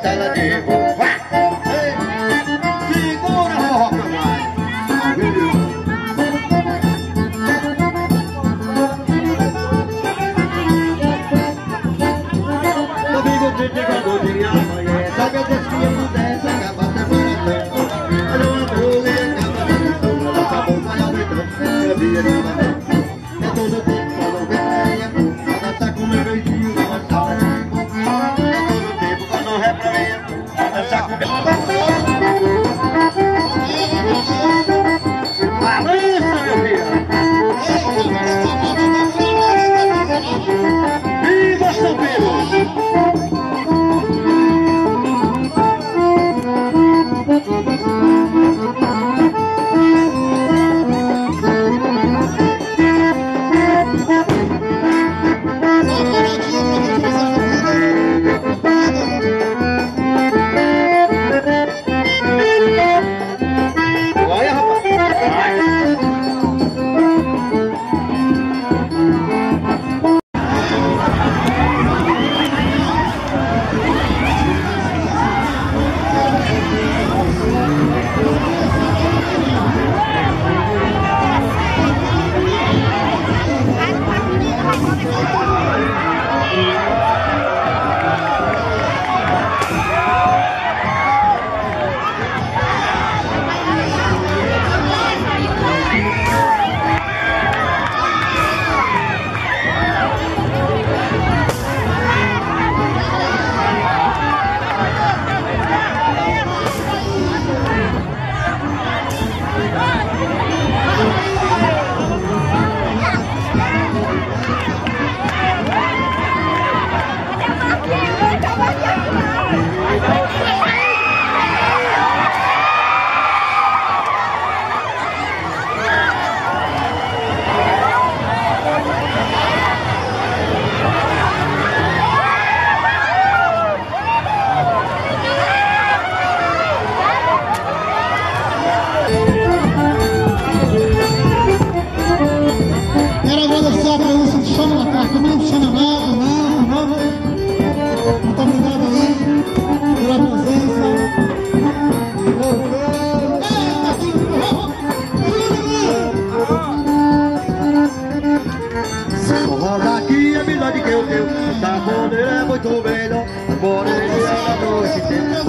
tela de boa. Segura a roca, vai. Domingo te chegando de amanhã, sabe a Deus que eu pudesse acabar semana toda. Olha uma boa e acaba de tudo, ela acabou mais aumentando, eu vi ele na mão. É todo tempo só não venha, a dançar com meu beijinho, não dançar. É todo tempo quando não é pra mim, a dançar com meu balança, meu filho. Viva São Pedro!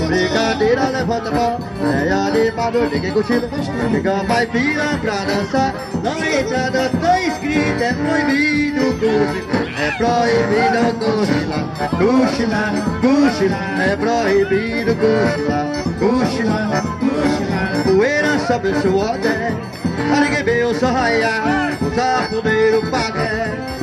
Brincadeira, levanta a mão, é animado, ninguém cochila. Chega mais pira pra dançar, na entrada tá escrito, é proibido cochilar. É proibido cochilar, cochilar, cochilar. É proibido cochilar, cochilar, cochilar. Poeira sobre o suor, ninguém vê o sol raiar, o safoneiro paga.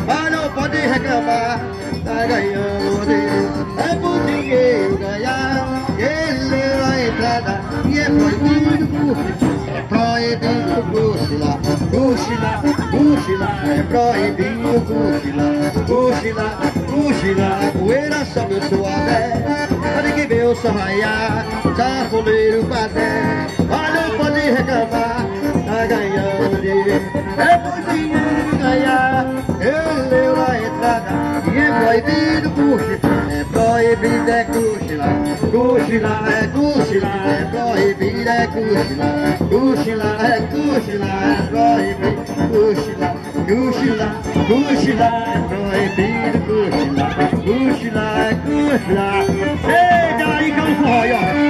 Mas não pode reclamar, tá ganhando dinheiro. É por dinheiro ganhar, ele leu a entrada e é proibido cochilar. É proibido cochilar, cochilar, cochilar. É proibido cochilar, cochilar, cochilar. A poeira sobe o suor, ninguém vê o sol raiar, o safoneiro paga. Mas não pode reclamar, tá ganhando dinheiro. É por dinheiro ganhar, ele leu a entrada e é proibido cochilar. É proibido é cochilar, cochilar é cochilar. É proibido é cochilar, cochilar é cochilar. É proibido cochilar, cochilar, cochilar. É proibido cochilar, cochilar é cochilar. Eita, aí que eu vou, ó.